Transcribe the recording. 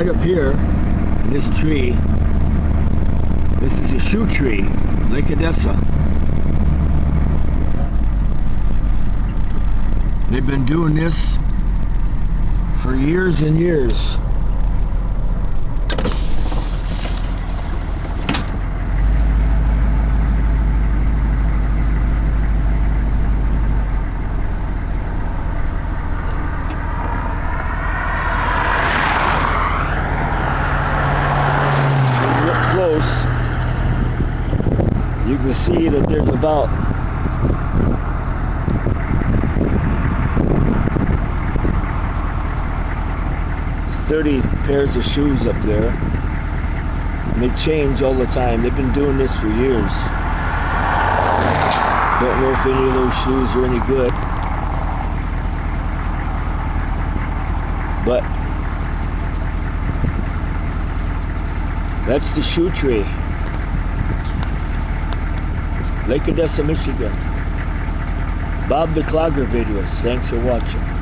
right up here in this tree. This is a shoe tree, Lake Odessa. They've been doing this for years and years. You can see that there's about 30 pairs of shoes up there, and they change all the time. They've been doing this for years. Don't know if any of those shoes are any good, but that's the shoe tree. Lake Odessa, Michigan. Bob the Clogger videos. Thanks for watching.